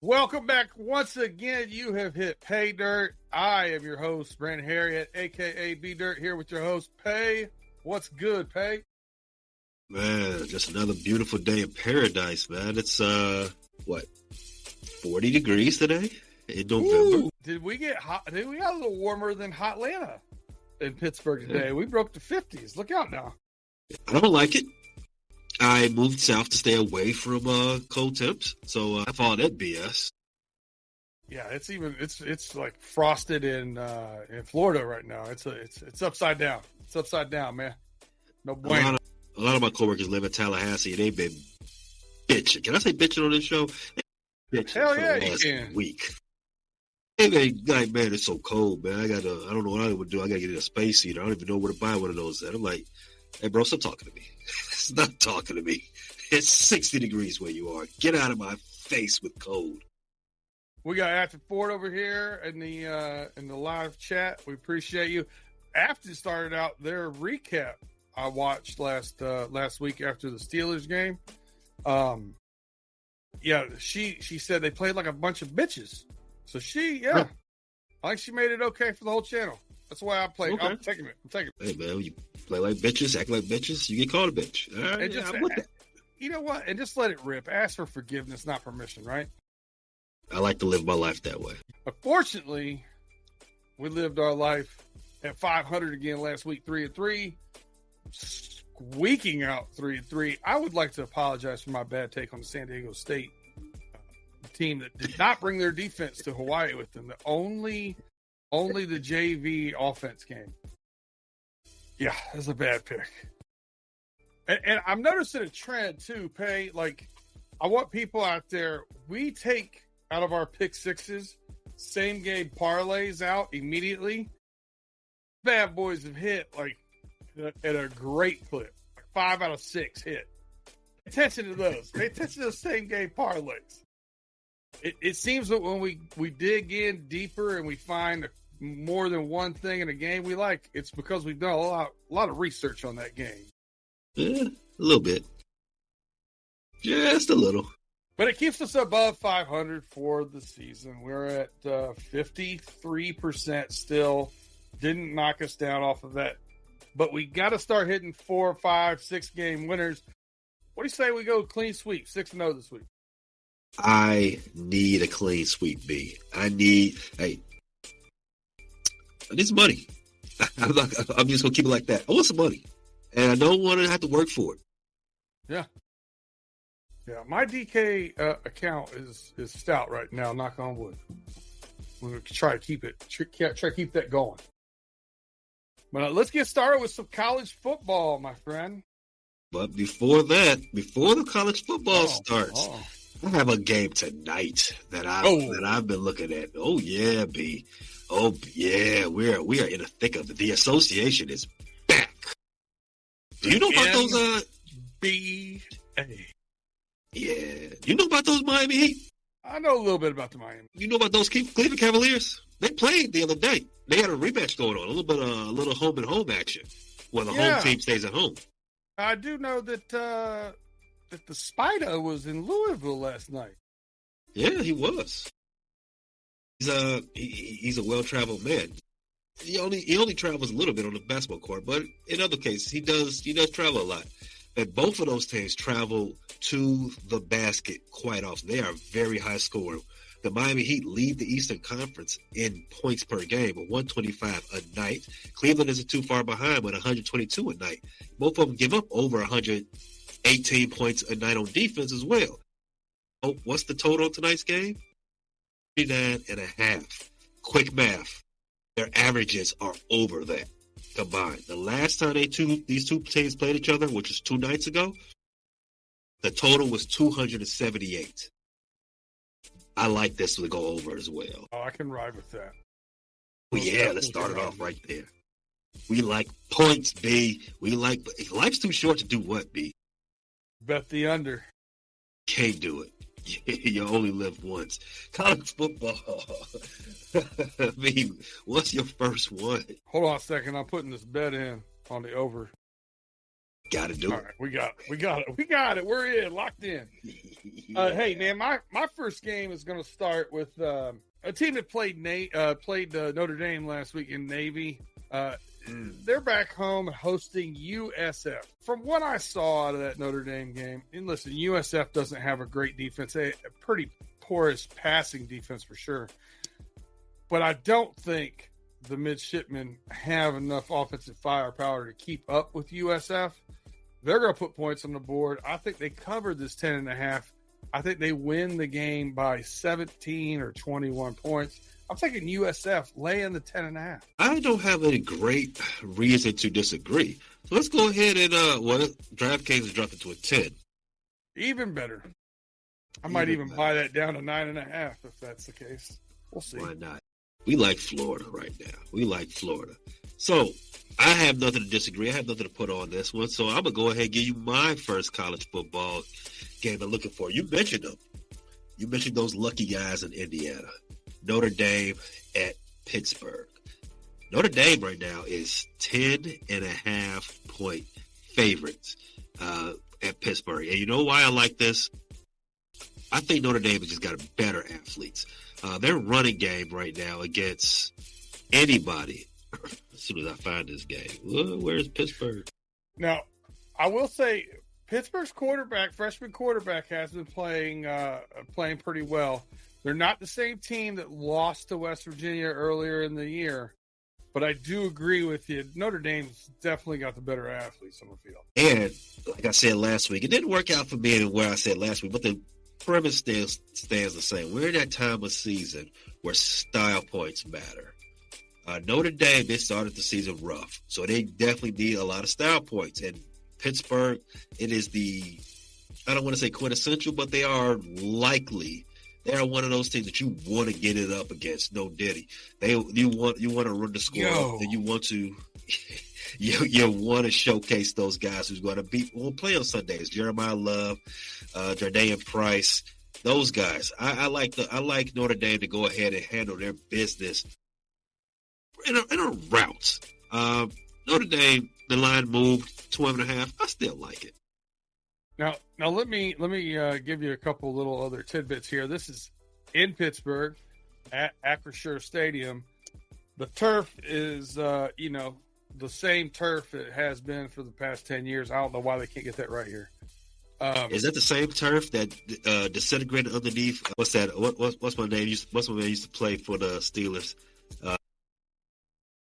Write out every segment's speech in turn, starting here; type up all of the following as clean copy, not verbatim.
Welcome back once again. You have hit PayDirt. I am your host, Brandon Harriet, aka BDirt, here with your host, Pay. What's good, Pay? Man, just another beautiful day in paradise, man. It's 40 degrees today in November. Ooh, did we get hot? Did we got a little warmer than Hotlanta in Pittsburgh today? Yeah. We broke the 50s. Look out now. I don't like it. I moved south to stay away from cold temps, so I followed that BS. Yeah, it's like frosted in Florida right now. It's upside down. It's upside down, man. No bueno. A lot of my coworkers live in Tallahassee, and they've been bitching. Can I say bitching on this show? Hell yeah, you can. Week. They've been like, man, it's so cold, man. I don't know what I would do. I gotta get a space heater. I don't even know where to buy one of those at. I'm like, hey, bro, stop talking to me. It's not talking to me. It's 60 degrees where you are. Get out of my face with cold. We got After Ford over here in the live chat. We appreciate you. After started out their recap I watched last week after the Steelers game. Yeah, she said they played like a bunch of bitches. So I think she made it okay for the whole channel. That's why I played. Okay. I'm taking it. Hey, man, when you play like bitches, act like bitches, you get called a bitch. All right, I'm with that. You know what? And just let it rip. Ask for forgiveness, not permission, right? I like to live my life that way. Unfortunately, we lived our life at 500 again last week, 3-3, squeaking out 3-3. I would like to apologize for my bad take on the San Diego State team that did not bring their defense to Hawaii with them. Only the JV offense game. Yeah, that's a bad pick. And I'm noticing a trend too, Pay. Like, I want people out there, we take out of our pick sixes, same game parlays out immediately. Bad boys have hit like at a great clip. Like 5 out of 6 hit. Pay attention to those. Pay attention to the same game parlays. It seems that when we dig in deeper and we find more than one thing in a game we like, it's because we've done a lot of research on that game. Yeah, a little bit. Just a little. But it keeps us above 500 for the season. We're at 53% still. Didn't knock us down off of that. But we got to start hitting 4, 5, 6 game winners. What do you say we go clean sweep, 6-0 this week? I need a clean sweep, B. I need some money. I'm just going to keep it like that. I want some money. And I don't want to have to work for it. Yeah. Yeah, my DK account is stout right now, knock on wood. We're going to try to keep it. Try to keep that going. But let's get started with some college football, my friend. But before the college football starts, I have a game tonight that I've been looking at. Oh yeah, B. Oh yeah, we are in the thick of it. The association is back. Do you know about those BA? Yeah. You know about those Miami Heat? I know a little bit about the Miami. You know about those Cleveland Cavaliers? They played the other day. They had a rematch going on, a little home and home action, where the home team stays at home. I do know that the Spider was in Louisville last night. Yeah, he was. He's a well-traveled man. He only travels a little bit on the basketball court, but in other cases, he does travel a lot. And both of those teams travel to the basket quite often. They are very high scoring. The Miami Heat lead the Eastern Conference in points per game at 125 a night. Cleveland isn't too far behind with 122 a night. Both of them give up over 118 points a night on defense as well. Oh, what's the total of tonight's game? 39.5. Quick math. Their averages are over that combined. The last time these two teams played each other, which was 2 nights ago, the total was 278. I like this to go over as well. Oh, I can ride with that. Well, yeah, let's start it off right there. We like points, B. Life's too short to do what, B? Bet the under. Can't do it. You only live once. College football. I mean, what's your first one? Hold on a second. I'm putting this bet in on the over. Got to do All it. right, we got it. We're in, locked in. Hey, man, my first game is going to start with a team that played Notre Dame last week in Navy. They're back home hosting USF. From what I saw out of that Notre Dame game, and listen, USF doesn't have a great defense, a pretty porous passing defense for sure. But I don't think the midshipmen have enough offensive firepower to keep up with USF. They're going to put points on the board. I think they covered this 10.5. I think they win the game by 17 or 21 points. I'm taking USF laying the 10.5. I don't have any great reason to disagree. So let's go ahead and DraftKings has dropped it to a 10. Even better. I might even buy that down to 9.5 if that's the case. We'll see. Why not? We like Florida right now. We like Florida. So I have nothing to disagree. I have nothing to put on this one. So I'm going to go ahead and give you my first college football game I'm looking for. You mentioned them. You mentioned those lucky guys in Indiana. Notre Dame at Pittsburgh. Notre Dame right now is 10.5 point favorites at Pittsburgh. And you know why I like this? I think Notre Dame has just got better athletes. Their running game right now against anybody. As soon as I find this game, where's Pittsburgh? Now, I will say Pittsburgh's freshman quarterback, has been playing pretty well. They're not the same team that lost to West Virginia earlier in the year, but I do agree with you. Notre Dame's definitely got the better athletes on the field. And like I said last week, it didn't work out for me and where I said last week, but the premise stands the same. We're in that time of season where style points matter. Notre Dame, they started the season rough, so they definitely need a lot of style points. And Pittsburgh, it is I don't want to say quintessential, but they are likely. They are one of those teams that you want to get it up against. No diddy. You want to run the score, and you want to you want to showcase those guys who's going to will play on Sundays. Jeremiah Love, Jardae Price, those guys. I like Notre Dame to go ahead and handle their business in a route. Notre Dame, the line moved 12.5. I still like it. Now let me give you a couple little other tidbits here. This is in Pittsburgh at Acrisure Stadium. The turf is the same turf it has been for the past 10 years. I don't know why they can't get that right here. Is that the same turf that disintegrated underneath? What's that? What's my name? What's my man used to play for the Steelers?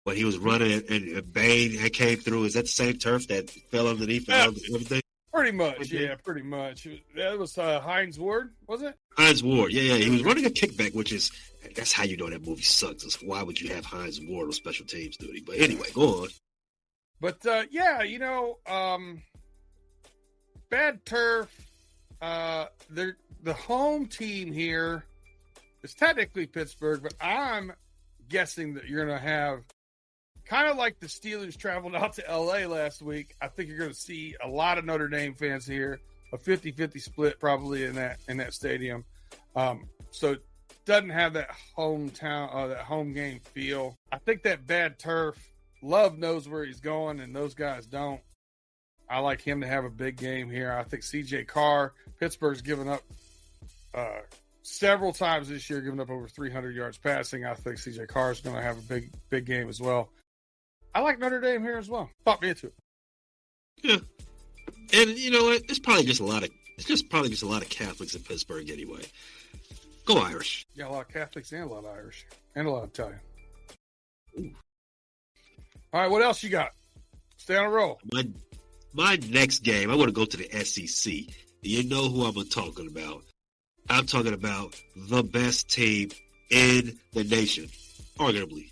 When he was running and Bain had came through, is that the same turf that fell underneath everything? Pretty much, yeah, pretty much. That was Hines Ward, was it? Hines Ward, yeah. He was running a kickback, that's how you know that movie sucks. Why would you have Hines Ward on special teams duty? But anyway, go on. But bad turf. The home team here is technically Pittsburgh, but I'm guessing that you're going to have kind of like the Steelers traveled out to L.A. last week. I think you're going to see a lot of Notre Dame fans here, a 50-50 split probably in that stadium. So it doesn't have that that home game feel. I think that bad turf, Love knows where he's going, and those guys don't. I like him to have a big game here. I think C.J. Carr, Pittsburgh's given up several times this year, giving up over 300 yards passing. I think C.J. Carr is going to have a big game as well. I like Notre Dame here as well. Pop me into it. Yeah, and you know what? It's probably just a lot of Catholics in Pittsburgh anyway. Go Irish. Yeah, a lot of Catholics and a lot of Irish and a lot of Italian. Ooh. All right, what else you got? Stay on a roll. My next game, I want to go to the SEC. You know who I'm talking about. I'm talking about the best team in the nation, arguably.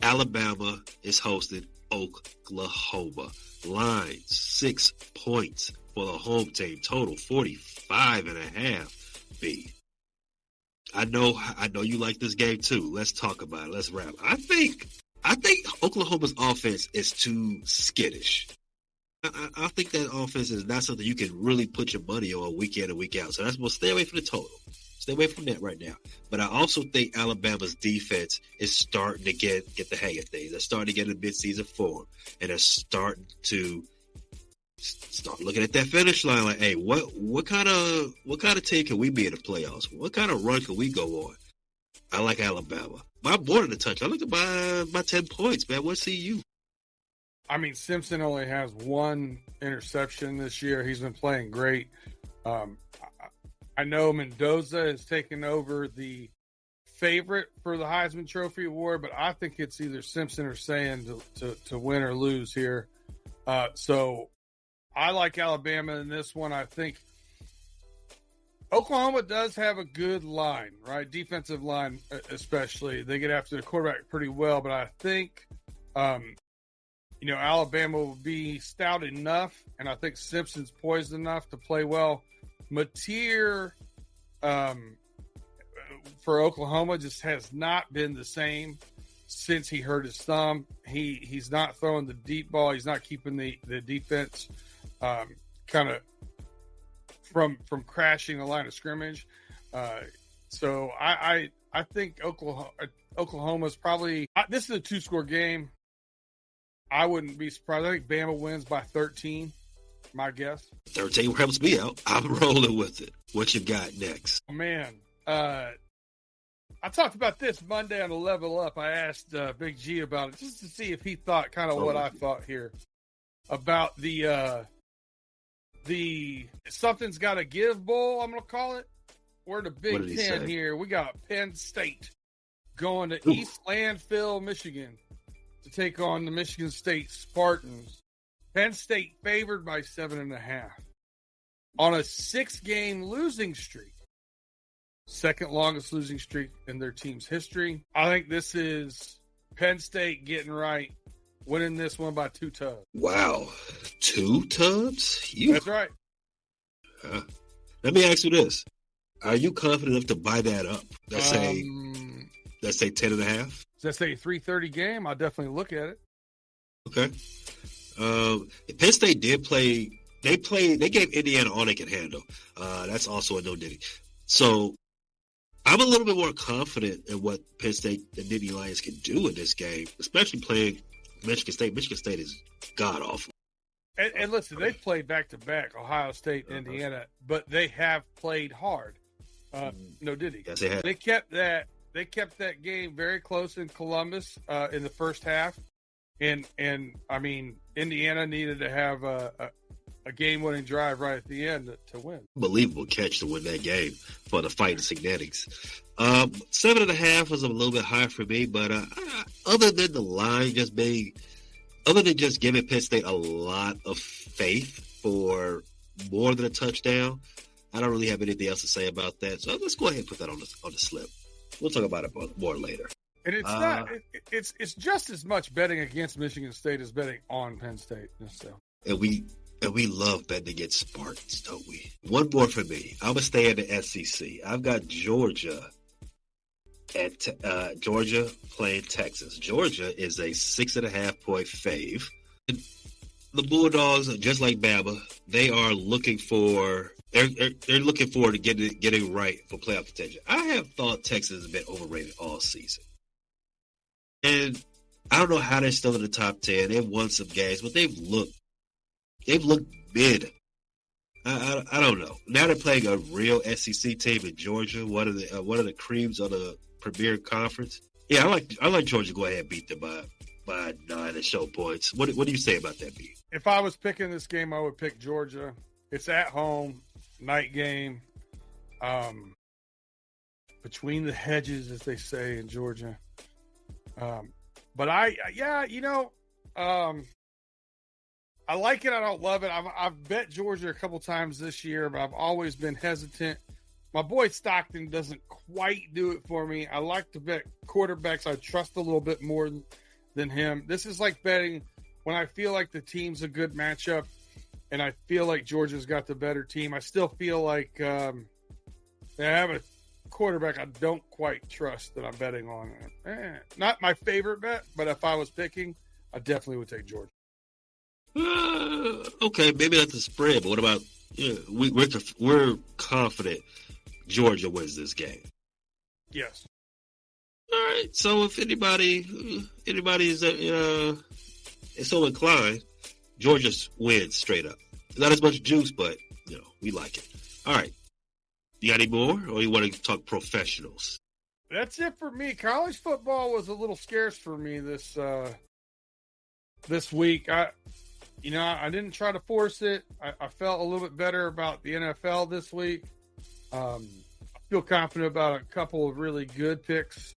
Alabama is hosting Oklahoma. Line 6 points for the home team. Total 45.5. B. I know you like this game too. Let's talk about it. Let's wrap. I think Oklahoma's offense is too skittish. I think that offense is not something you can really put your money on week in and week out. So we'll stay away from the total. Stay away from that right now. But I also think Alabama's defense is starting to get the hang of things. They're starting to get in midseason form, and they're starting to start looking at that finish line. Like, hey, what kind of team can we be in the playoffs? What kind of run can we go on? I like Alabama. I'm more than a touch. I look at my 10 points, man. What see you? I mean, Simpson only has one interception this year. He's been playing great. I know Mendoza has taken over the favorite for the Heisman Trophy award, but I think it's either Simpson or Sand to win or lose here. So I like Alabama in this one. I think Oklahoma does have a good line, right? Defensive line, especially. They get after the quarterback pretty well, but I think, Alabama will be stout enough, and I think Simpson's poised enough to play well. Mateer, for Oklahoma, just has not been the same since he hurt his thumb. He's not throwing the deep ball. He's not keeping the defense kind of from crashing the line of scrimmage. So I think Oklahoma's probably – this is a 2-score game. I wouldn't be surprised. I think Bama wins by 13, my guess. 13 helps me out. I'm rolling with it. What you got next? Oh, man. I talked about this Monday on the Level Up. I asked Big G about it just to see if he thought kind of what I thought here about the Something's Got to Give Bowl, I'm going to call it. We're in the Big Ten here. We got Penn State going to East Landfill, Michigan to take on the Michigan State Spartans. Penn State favored by 7.5 on a 6-game losing streak. Second longest losing streak in their team's history. I think this is Penn State getting right, winning this one by 2 tubs. Wow. 2 tubs? That's right. Let me ask you this. Are you confident enough to buy that up? Let's say 10.5? Does that say a 3:30 game? I'll definitely look at it. Okay. Penn State did play. They gave Indiana all they could handle. That's also a no ditty. So I'm a little bit more confident in what Penn State and Nittany Lions can do in this game, especially playing Michigan State. Michigan State is god awful. And listen, they've played back to back, Ohio State, and Indiana, but they have played hard. No ditty. Yes, they have. They kept that game very close in Columbus in the first half, and I mean Indiana needed to have a game-winning drive right at the end to win. Unbelievable catch to win that game for the Fighting Signetics. 7.5 was a little bit high for me, but other than the line just being, other than just giving Penn State a lot of faith for more than a touchdown, I don't really have anything else to say about that. So let's go ahead and put that on the slip. We'll talk about it more later. And it's not. It's just as much betting against Michigan State as betting on Penn State. So. And we love betting against Spartans, don't we? One more for me. I'm gonna stay in the SEC. I've got Georgia at Georgia playing Texas. Georgia is a 6.5 point fave. The Bulldogs, just like Bama, they are looking for. They're looking forward to getting right for playoff contention. I have thought Texas has been overrated all season, and I don't know how they're still in the top 10. They've won some games, but they've looked mid. I don't know. Now they're playing a real SEC team in Georgia, one of the creams of the Premier Conference. Yeah, I like Georgia to go ahead and beat them by 9 and show points. What do you say about that, B? If I was picking this game, I would pick Georgia. It's at home, night game, between the hedges, as they say in Georgia. But I like it. I don't love it. I've bet Georgia a couple times this year, but I've always been hesitant. My boy Stockton doesn't quite do it for me. I like to bet quarterbacks I trust a little bit more than him. This is like betting when I feel like the team's a good matchup and I feel like Georgia's got the better team. I still feel like they have a quarterback I don't quite trust that I'm betting on. Not my favorite bet, but if I was picking, I definitely would take Georgia. Okay, maybe that's a spread, but what about we're confident Georgia wins this game? Yes. All right. So if anybody is so inclined, Georgia wins straight up. Not as much juice, but we like it. All right. You got any more, or you want to talk professionals? That's it for me. College football was a little scarce for me this week. I didn't try to force it. I felt a little bit better about the NFL this week. I feel confident about a couple of really good picks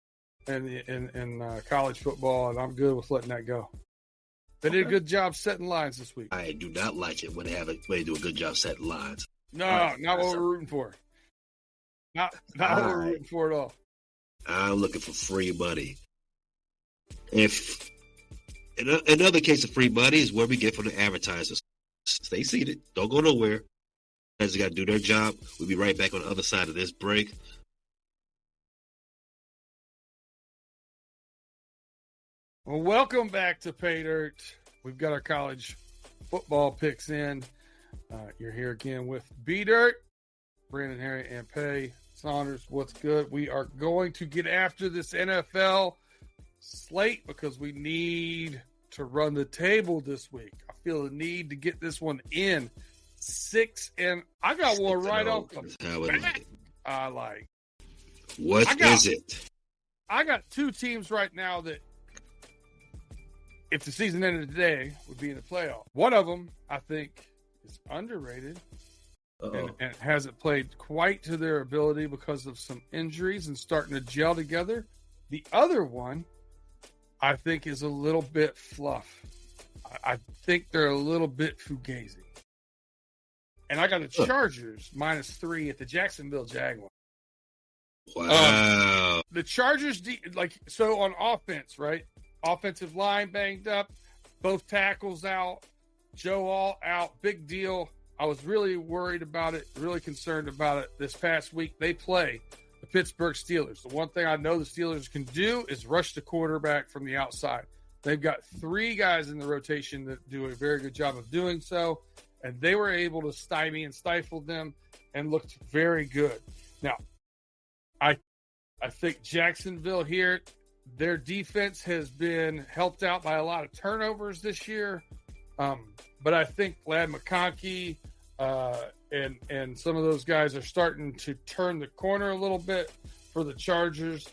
in college football, and I'm good with letting that go. They did a good job setting lines this week. I do not like it when they do a good job setting lines. No, not what we're rooting for. Not what we're rooting for at all. I'm looking for free money. If another case of free money is where we get from the advertisers. Stay seated. Don't go nowhere. They got to do their job. We'll be right back on the other side of this break. Well, welcome back to PayDirt. We've got our college football picks in. You're here again with BDirt, Brandon, Harry, and Pay. Saunders, what's good? We are going to get after this NFL slate because we need to run the table this week. I feel the need to get this one in. 6, and I got one right off the bat. I like. What is it? I got two teams right now that, if the season ended today, would be in the playoff. One of them, I think, is underrated and hasn't played quite to their ability because of some injuries and starting to gel together. The other one, I think, is a little bit fluff. I think they're a little bit fugazi. And I got the Chargers -3 at the Jacksonville Jaguars. Wow. The Chargers, so on offense, right? Offensive line banged up, both tackles out, Joe All out, big deal. I was really worried about it, really concerned about it this past week. They play the Pittsburgh Steelers. The one thing I know the Steelers can do is rush the quarterback from the outside. They've got 3 guys in the rotation that do a very good job of doing so, and they were able to stymie and stifle them and looked very good. Now, I think Jacksonville here, their defense has been helped out by a lot of turnovers this year. But I think Lad McConkey and some of those guys are starting to turn the corner a little bit for the Chargers.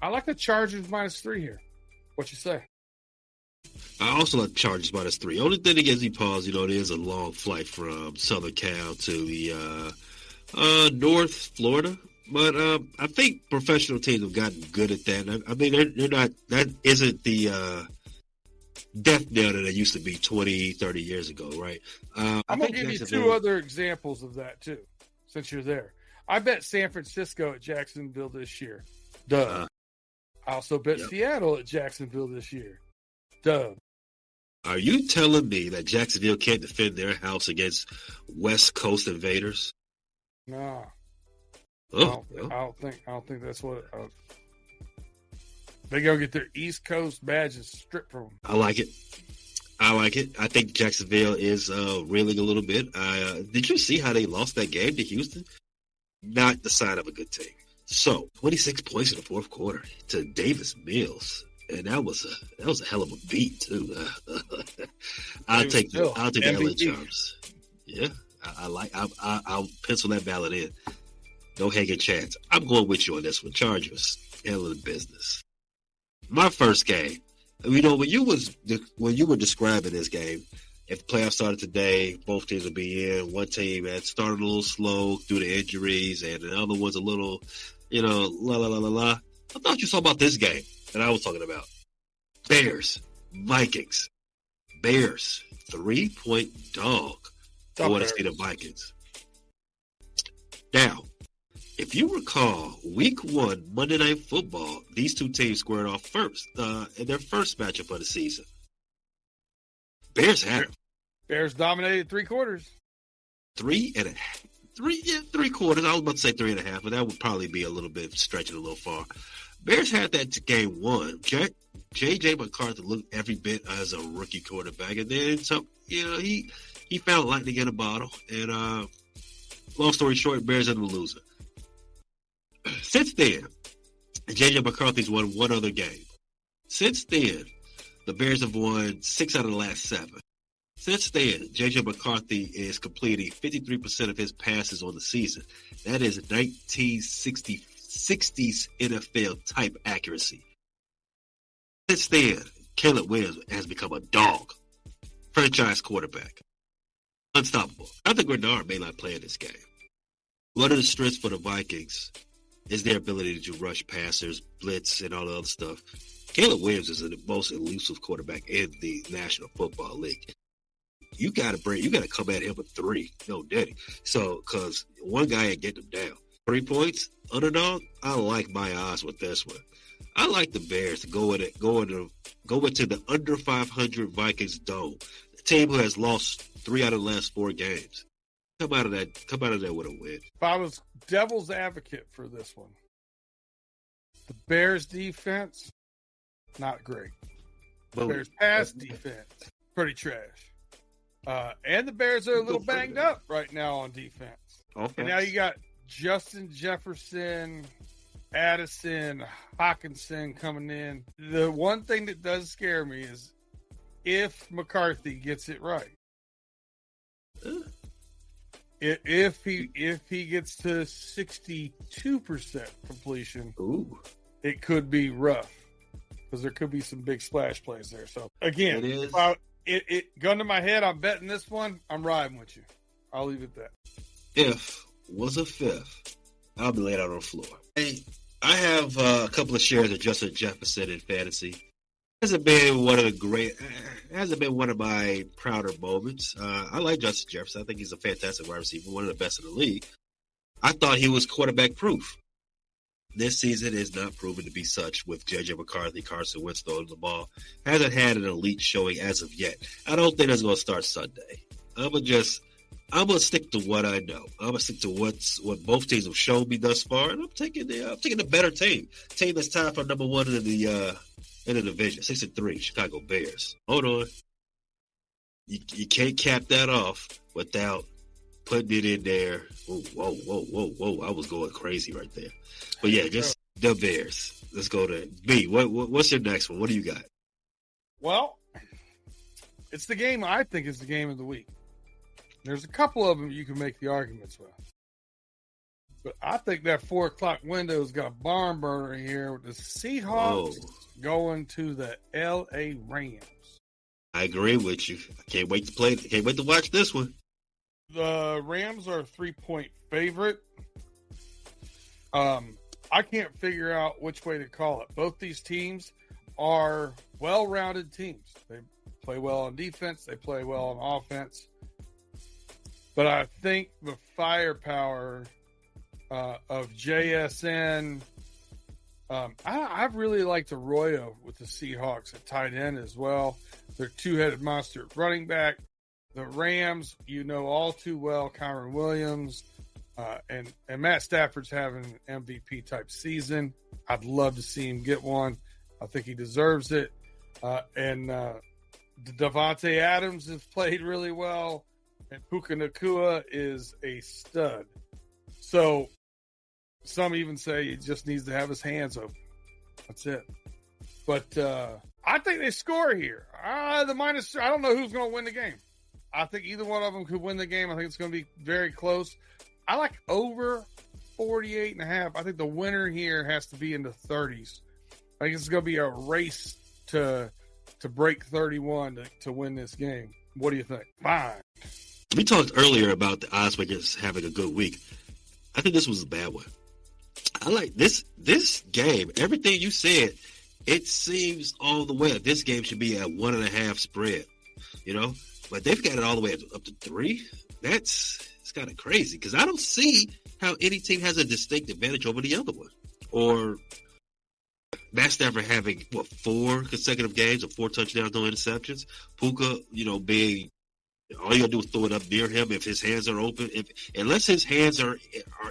I like the Chargers -3 here. What you say? I also like Chargers -3. Only thing that gives me pause, it is a long flight from Southern Cal to the North Florida. But I think professional teams have gotten good at that. I mean, they're not. That isn't the death knell that it used to be 20, 30 years ago, right? I'm going to give you 2 other examples of that, too, since you're there. I bet San Francisco at Jacksonville this year. Duh. I also bet Seattle at Jacksonville this year. Duh. Are you telling me that Jacksonville can't defend their house against West Coast invaders? Nah. Oh, I don't think that's what they go get their East Coast badges stripped from them. I like it. I think Jacksonville is reeling a little bit. Did you see how they lost that game to Houston? Not the sign of a good team. So 26 points in the fourth quarter to Davis Mills, and that was a hell of a beat too. I'll take the LA Chargers. Yeah, I'll pencil that ballot in. No hanging chance. I'm going with you on this one. Chargers handling the business. My first game. When you were describing this game, if the playoffs started today, both teams would be in. One team had started a little slow due to injuries, and the other one's a little, la la la la la. I thought you saw about this game that I was talking about. Bears, Vikings. Bears, 3-point dog. I want to see the Vikings. Now, if you recall, Week 1, Monday Night Football, these two teams squared off first in their first matchup of the season. Bears had them. Bears dominated 3 quarters. 3.5. 3 quarters. I was about to say 3.5, but that would probably be a little bit stretching a little far. Bears had that game won. J.J. McCarthy looked every bit as a rookie quarterback, and then he found lightning in a bottle. And long story short, Bears ended up losing. Since then, J.J. McCarthy's won one other game. Since then, the Bears have won 6 out of the last 7. Since then, J.J. McCarthy is completing 53% of his passes on the season. That is 1960s NFL type accuracy. Since then, Caleb Williams has become a dog. Franchise quarterback. Unstoppable. I think Grenard may not play in this game. One of the strengths for the Vikings is their ability to rush passers, blitz, and all the other stuff. Caleb Williams is the most elusive quarterback in the National Football League. You gotta come at him with 3. No, daddy. So, because one guy ain't getting him down. 3 points, underdog. I like my odds with this one. I like the Bears to go into the under 500 Vikings dome. The team who has lost 3 out of the last 4 games. Come out of there with a win. If I was devil's advocate for this one, the Bears defense, not great. Bears pass defense, pretty trash. And the Bears are a little banged up right now on defense. Okay. And now you got Justin Jefferson, Addison, Hawkinson coming in. The one thing that does scare me is if McCarthy gets it right. If he gets to 62% completion, it could be rough because there could be some big splash plays there. So again, it gun to my head, I'm betting this one. I'm riding with you. I'll leave it at that. If was a fifth, I'll be laid out on the floor. Hey, I have a couple of shares of Justin Jefferson in fantasy. Hasn't been one of my prouder moments. I like Justin Jefferson. I think he's a fantastic wide receiver, one of the best in the league. I thought he was quarterback proof. This season is not proven to be such with J.J. McCarthy, Carson Wentz throwing the ball. Hasn't had an elite showing as of yet. I don't think that's going to start Sunday. I'm gonna stick to what I know. I'm gonna stick to what both teams have shown me thus far, and I'm taking the better team that's tied for number 1 in the division, 6-3, Chicago Bears. Hold on, you can't cap that off without putting it in there. Whoa! I was going crazy right there, but yeah, just the Bears. Let's go to B. What's your next one? What do you got? Well, it's the game I think is the game of the week. There's a couple of them you can make the arguments with. But I think that 4 o'clock window's got a barn burner here with the Seahawks going to the L.A. Rams. I agree with you. I can't wait to play. Can't wait to watch this one. The Rams are a 3-point favorite. I can't figure out which way to call it. Both these teams are well-rounded teams. They play well on defense. They play well on offense. But I think the firepower of JSN, I really liked Arroyo with the Seahawks at tight end as well. They're two-headed monster at running back. The Rams, you know all too well, Kyron Williams, and Matt Stafford's having an MVP type season. I'd love to see him get one. I think he deserves it. And Devontae Adams has played really well. And Puka Nacua is a stud. So some even say he just needs to have his hands open. That's it. But I think they score here. I don't know who's going to win the game. I think either one of them could win the game. I think it's going to be very close. I like over 48.5. I think the winner here has to be in the 30s. I think it's going to be a race to break 31 to win this game. What do you think? Fine. We talked earlier about the odds makers having a good week. I think this was a bad one. I like this game. Everything you said, it seems all the way. This game should be at 1.5 spread, but they've got it all the way up to 3. It's kind of crazy because I don't see how any team has a distinct advantage over the other one. Or Matt Stafford having 4 consecutive games of 4 touchdowns, no interceptions. Puka, being all you gotta do is throw it up near him if his hands are open. Unless his hands are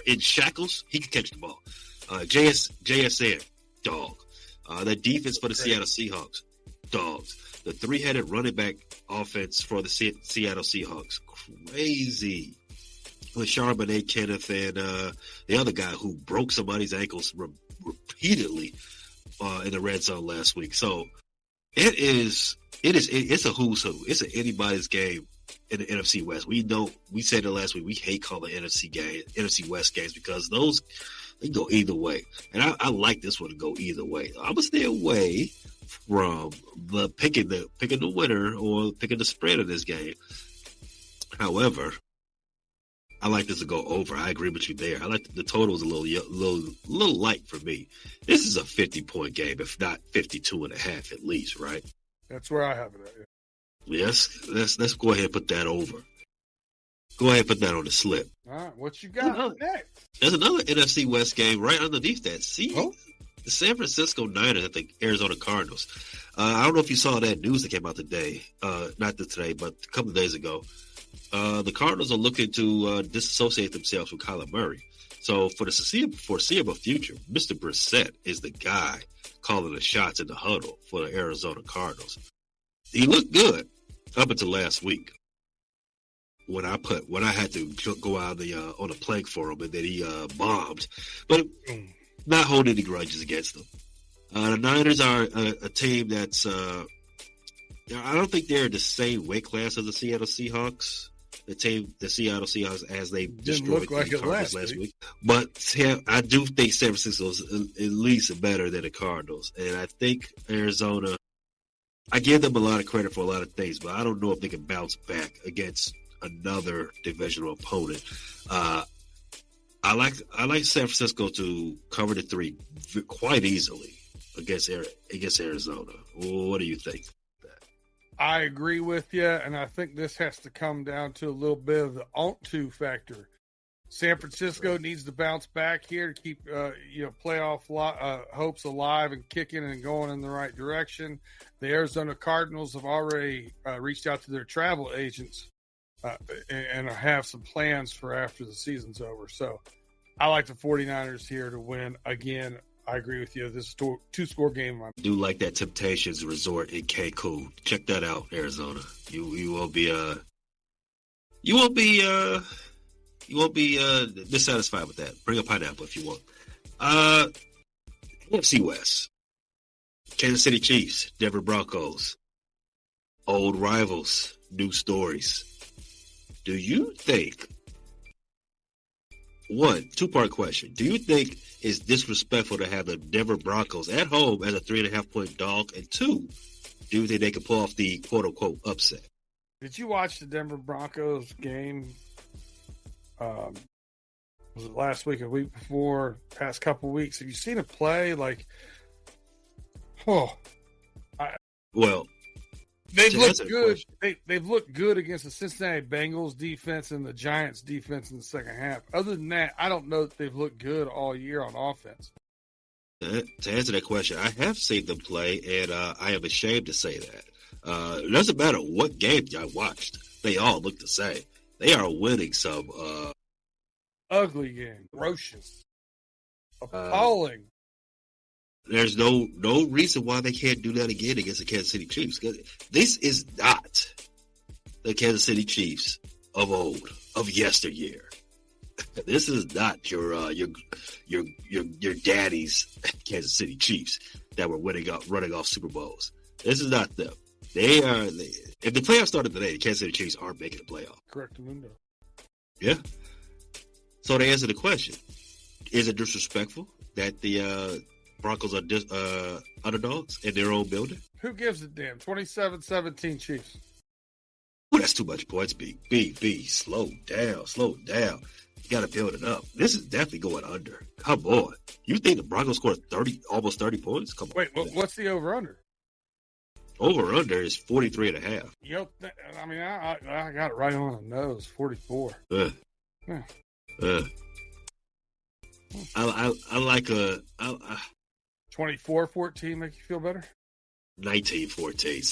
in shackles, he can catch the ball. JSN, dog. The defense for the Seattle Seahawks, dogs. The 3-headed running back offense for the Seattle Seahawks, crazy. With Charbonnet, Kenneth, and the other guy who broke somebody's ankles repeatedly in the red zone last week. So It's a who's who. It's an anybody's game in the NFC West. We said it last week. We hate calling NFC West games because those they go either way. And I like this one to go either way. I'm gonna stay away from picking the winner or picking the spread of this game. However, I like this to go over. I agree with you there. I like the total is a little light for me. This is a 50-point game, if not 52.5 at least, right? That's where I have it at. Yeah. Yes, let's go ahead and put that over. Go ahead and put that on the slip. All right, what you got next? There's another NFC West game right underneath that. See, the San Francisco Niners at the Arizona Cardinals. I don't know if you saw that news that came out today. Not today, but a couple of days ago. The Cardinals are looking to disassociate themselves with Kyler Murray. So for the foreseeable future, Mr. Brissett is the guy calling the shots in the huddle for the Arizona Cardinals. He looked good up until last week when I had to go out on a plank for him, and then he bombed. But not holding any grudges against them. The Niners are a team that's I don't think they're in the same weight class as the Seattle Seahawks. The Seattle Seahawks, as they destroyed the Cardinals last week. But I do think San Francisco is at least better than the Cardinals. And I think Arizona, I give them a lot of credit for a lot of things, but I don't know if they can bounce back against another divisional opponent. I like San Francisco to cover the 3 quite easily against Arizona. What do you think? I agree with you, and I think this has to come down to a little bit of the onto factor. San Francisco needs to bounce back here to keep playoff hopes alive and kicking and going in the right direction. The Arizona Cardinals have already reached out to their travel agents and have some plans for after the season's over. So I like the 49ers here to win again. I agree with you. This is a 2-score game. I do like that Temptations Resort in Cancun. Check that out, Arizona. You won't be dissatisfied with that. Bring a pineapple if you want. NFC West. Kansas City Chiefs, Denver Broncos. Old rivals, new stories. Do you think? 1, 2-part question. Do you think it's disrespectful to have the Denver Broncos at home as a 3.5-point dog? And 2, do you think they can pull off the quote-unquote upset? Did you watch the Denver Broncos game? Was it last week, a week before, past couple weeks? Have you seen a play? They've looked good. They've looked good against the Cincinnati Bengals defense and the Giants defense in the second half. Other than that, I don't know that they've looked good all year on offense. To answer that question, I have seen them play, and I am ashamed to say that. It doesn't matter what game I watched; they all look the same. They are winning some ugly game, ferocious, appalling. There's no reason why they can't do that again against the Kansas City Chiefs. This is not the Kansas City Chiefs of old, of yesteryear. This is not your daddy's Kansas City Chiefs that were running off Super Bowls. This is not them. If the playoffs started today, the Kansas City Chiefs aren't making the playoff. Correct, window. Yeah. So to answer the question, is it disrespectful that the Broncos are underdogs in their own building? Who gives a damn? 27-17 Chiefs. Well, that's too much points, B. Slow down. You got to build it up. This is definitely going under. Come on. You think the Broncos scored almost 30 points? Come on. Wait, what's the over-under? Over-under is 43.5. I got it right on the nose, 44. I like 24-14 make you feel better? 19-14.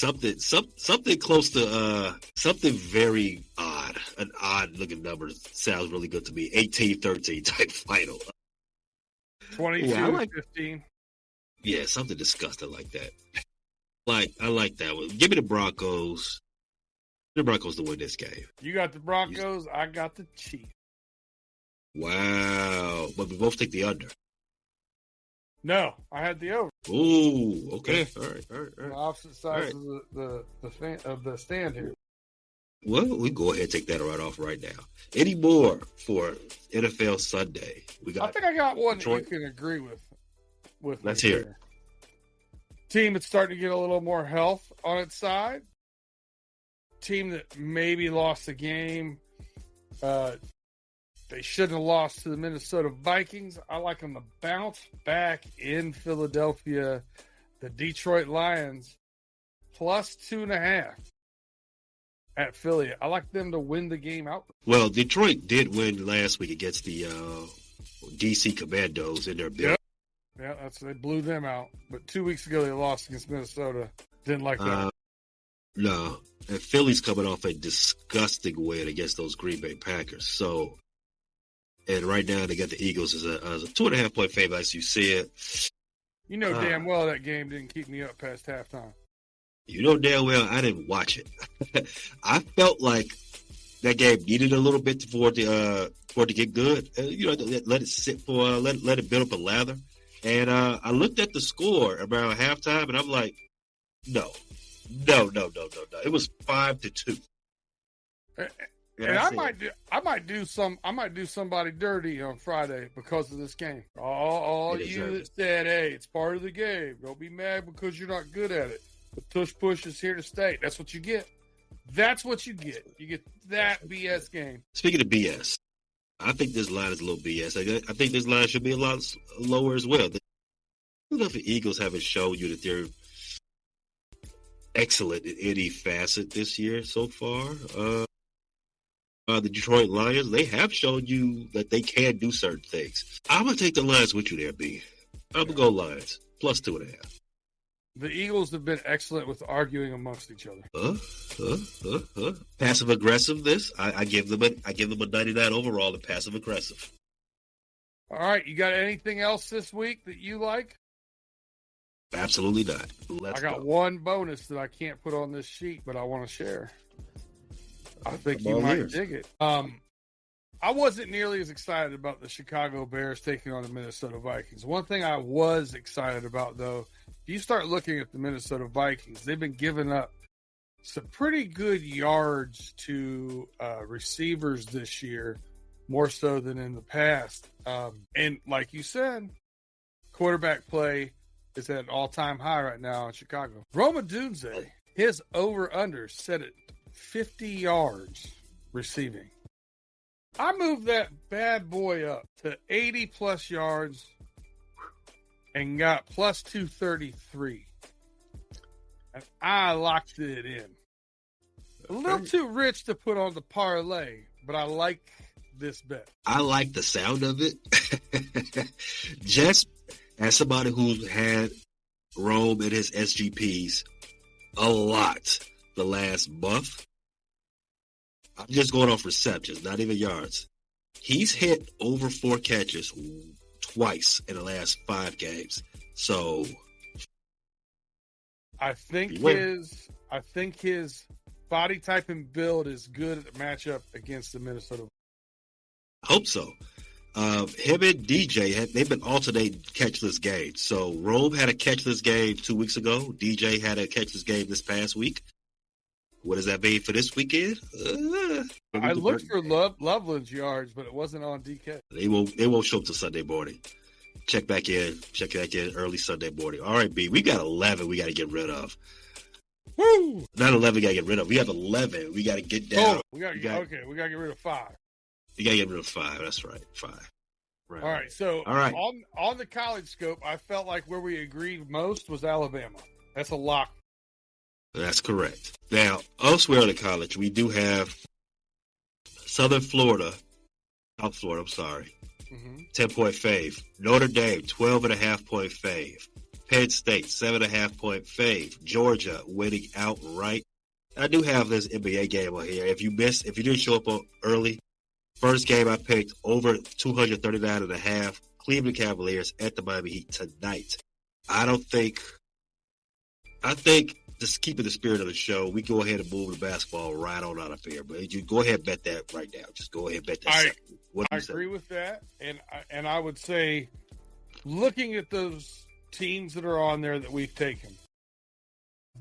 Something close to something very odd. An odd looking number sounds really good to me. 18-13 type final. 22-15. Yeah, something disgusting like that. I like that one. Give me the Broncos. The Broncos to win this game. You got the Broncos. I got the Chiefs. Wow. But we both take the under. No, I had the over. Ooh, okay. All right. The opposite sides of the stand here. Well, we go ahead and take that right off right now. Any more for NFL Sunday? I think I got one Detroit. that you can agree with. Let's hear it. Team that's starting to get a little more health on its side. Team that maybe lost the game. They shouldn't have lost to the Minnesota Vikings. I like them to bounce back in Philadelphia. The Detroit Lions plus 2.5 at Philly. I like them to win the game out. Well, Detroit did win last week against the DC Commandos in their building. Yeah, they blew them out. But 2 weeks ago they lost against Minnesota. Didn't like that. No, and Philly's coming off a disgusting win against those Green Bay Packers. So, and right now they got the Eagles as a 2.5 point favorite, as you see it. You know damn well that game didn't keep me up past halftime. You know damn well I didn't watch it. I felt like that game needed a little bit for it to get good. Let it sit for let it build up a lather. And I looked at the score around halftime, and I'm like, no. It was 5-2. And I might do somebody dirty on Friday because of this game. All you that said, hey, it's part of the game. Don't be mad because you're not good at it. The tush push is here to stay. That's what you get. That's what you get. You get that BS game. Speaking of BS, I think this line is a little BS. I think this line should be a lot lower as well. The Philadelphia Eagles haven't shown you that they're excellent in any facet this year so far. The Detroit Lions, they have shown you that they can do certain things. I'm going to take the Lions with you there, B. I'm going to go Lions, plus 2.5. The Eagles have been excellent with arguing amongst each other. Passive aggressiveness. I give them a 99 overall in passive aggressive. All right, you got anything else this week that you like? Absolutely not. I got one bonus that I can't put on this sheet, but I want to share. I think you might dig it. I wasn't nearly as excited about the Chicago Bears taking on the Minnesota Vikings. One thing I was excited about, though, if you start looking at the Minnesota Vikings, they've been giving up some pretty good yards to receivers this year, more so than in the past. And like you said, quarterback play is at an all-time high right now in Chicago. Roma Dunze, his over-under set at 50 yards receiving. I moved that bad boy up to 80-plus yards and got plus 233. And I locked it in. A little too rich to put on the parlay, but I like this bet. I like the sound of it. Just as somebody who had Rome in his SGPs a lot the last month, I'm just going off receptions, not even yards. He's hit over 4 catches twice in the last 5 games. So I think his body type and build is good at the matchup against the Minnesota. Hope so. Him and DJ, they've been alternating catchless games. So Rome had a catchless game 2 weeks ago. DJ had a catchless game this past week. What does that mean for this weekend? I looked for Loveland's yards, but it wasn't on DK. They won't show up till Sunday morning. Check back in early Sunday morning. All right, B, we got 11 we got to get rid of. Woo! Not 11 we got to get rid of. We have 11 we got to get down. Oh, we got to get rid of 5. You got to get rid of 5. That's right, 5. Right. All right, so on the college scope, I felt like where we agreed most was Alabama. That's a lock. That's correct. Now, elsewhere in the college, we do have South Florida, 10-point fave. Notre Dame, 12.5-point fave. Penn State, 7.5-point fave. Georgia winning outright. I do have this NBA game on here. If you didn't show up early, first game I picked over 239.5. Cleveland Cavaliers at the Miami Heat tonight. I think just keeping the spirit of the show, we go ahead and move the basketball right on out of here. But you go ahead and bet that right now. Just go ahead and bet that. I agree with that, and I would say looking at those teams that are on there that we've taken,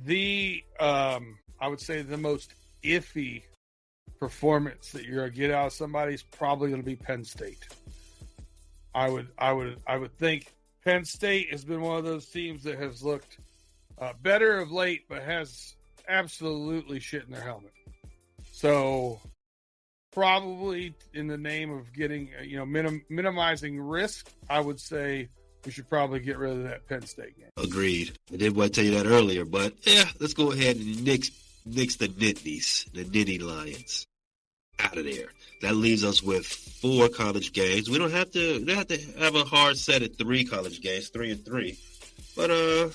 I would say the most iffy performance that you're gonna get out of somebody is probably going to be Penn State. I would think Penn State has been one of those teams that has looked better of late, but has absolutely shit in their helmet. So probably in the name of getting, minimizing risk, I would say we should probably get rid of that Penn State game. Agreed. I didn't want to tell you that earlier, but yeah, let's go ahead and nix the Nittany Lions out of there. That leaves us with 4 college games. We don't have to have a hard set at 3 college games, 3 and 3. But do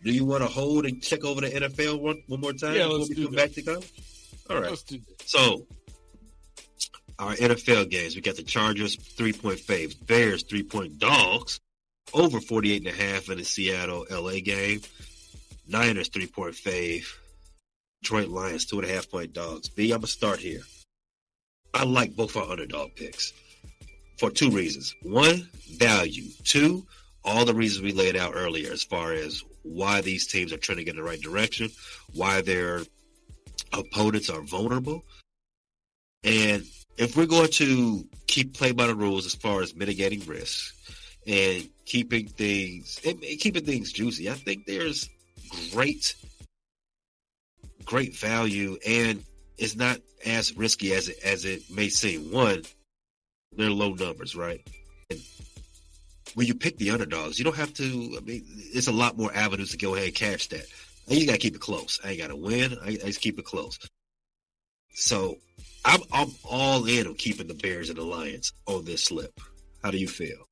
you want to hold and check over the NFL one more time before we come back to college? All right. Let's do that. So our NFL games, we got the Chargers 3-point faves, Bears 3-point dogs, over 48.5 in the Seattle LA game. Niners 3-point fave, Detroit Lions 2.5-point dogs. B, I'm gonna start here. I like both our underdog picks for 2 reasons. 1, value. 2, all the reasons we laid out earlier as far as why these teams are trending in the right direction, why their opponents are vulnerable. And if we're going to play by the rules as far as mitigating risk and keeping things juicy, I think there's great value, and it's not as risky as it may seem. 1, they're low numbers, right? And when you pick the underdogs, you don't have to. I mean, it's a lot more avenues to go ahead and catch that. And you got to keep it close. I ain't got to win. I just keep it close. So I'm all in on keeping the Bears and the Lions on this slip. How do you feel?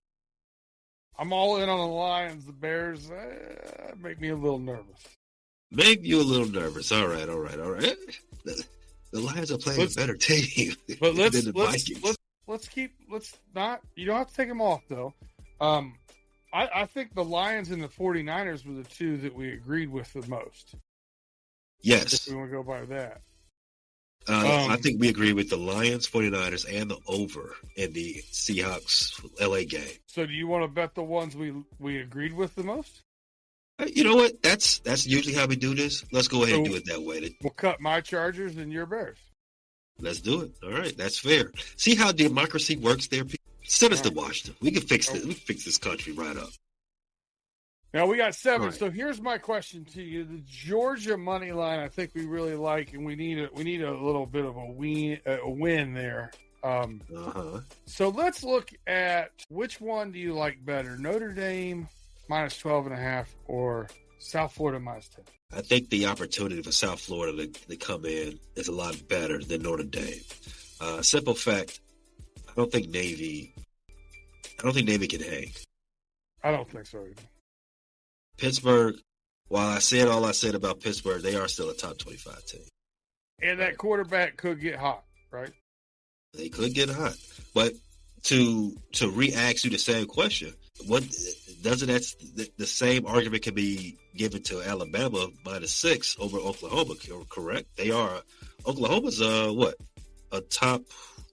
I'm all in on the Lions. The Bears make me a little nervous. Make you a little nervous. All right. The Lions are playing a better team but than the Vikings. Let's not. You don't have to take them off though. I think the Lions and the 49ers were the 2 that we agreed with the most. Yes. If we want to go by that. I think we agree with the Lions, 49ers, and the over in the Seahawks LA game. So do you want to bet the ones we agreed with the most? You know what? That's usually how we do this. Let's go ahead and do it that way. We'll cut my Chargers and your Bears. Let's do it. All right. That's fair. See how democracy works there, people? Send us to Washington. We can fix this. We can fix this country right up. Now we got 7. Right. So here's my question to you: the Georgia money line, I think we really like, and we need a little bit of a win there. So let's look at which one do you like better: Notre Dame minus 12.5 or South Florida minus 10? I think the opportunity for South Florida to come in is a lot better than Notre Dame. Simple fact: I don't think Navy can hang. I don't think so either. Pittsburgh, while I said all I said about Pittsburgh, they are still a top 25 team. And that quarterback could get hot, right? They could get hot. But to re-ask you the same question, what doesn't that the same argument can be given to Alabama minus 6 over Oklahoma, correct? They are Oklahoma's a top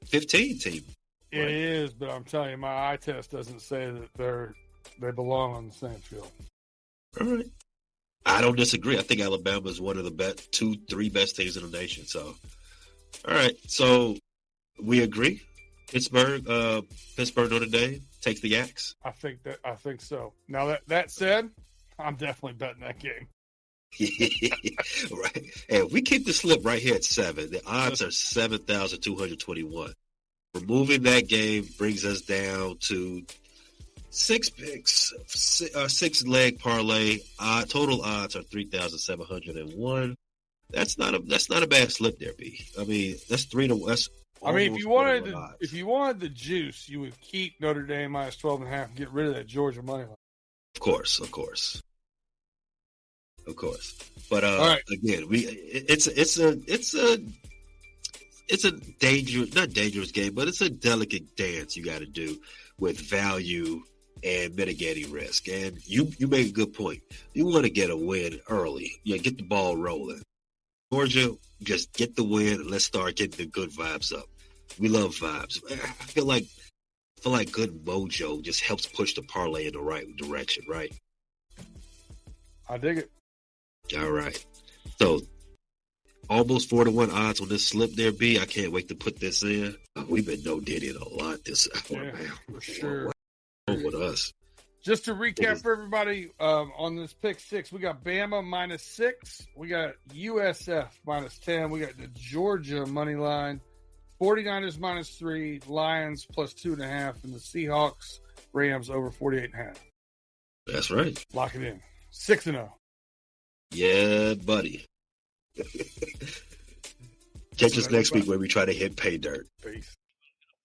15 team. It right? Is, but I'm telling you, my eye test doesn't say that they belong on the same field. All right. I don't disagree. I think Alabama is one of the best, 2-3 best teams in the nation. So, all right. So we agree. Pittsburgh, Notre Dame takes the axe. I think so. Now that said, I'm definitely betting that game. Right. And we keep the slip right here at 7. The odds are 7,221. Removing that game brings us down to 6 picks, 6-leg parlay. Total odds are 3,701. That's not a bad slip there, B. I mean, that's 3 to. That's I mean, if you wanted the juice, you would keep Notre Dame minus 12.5 and get rid of that Georgia money line. Of course. But right. Again, it's a not dangerous game, but it's a delicate dance you got to do with value and mitigating risk. And you make a good point. You want to get a win early. Get the ball rolling. Georgia, just get the win and let's start getting the good vibes up. We love vibes. I feel like feel like good mojo just helps push the parlay in the right direction, right? I dig it. All right. So almost 4-1 odds on this slip there, B. I can't wait to put this in. We've been no diddy a lot this hour, man. For sure. What's wrong with us? Just to recap for everybody, on this pick six, we got Bama -6. We got USF -10. We got the Georgia money line, 49ers -3, Lions +2.5, and the Seahawks Rams over 48.5. That's right. Lock it in. 6-0. Yeah, buddy. Catch us next week when we try to hit PayDirt. Peace.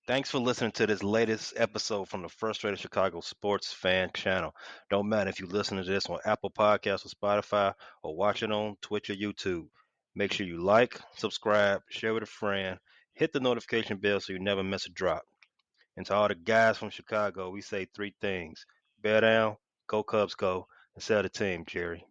Thanks for listening to this latest episode from the Frustrated Chicago Sports Fan Channel. Don't matter if you listen to this on Apple Podcasts or Spotify or watch it on Twitch or YouTube. Make sure you like, subscribe, share with a friend, hit the notification bell so you never miss a drop. And to all the guys from Chicago, we say 3 things. Bear down, go Cubs go, and sell the team, Jerry.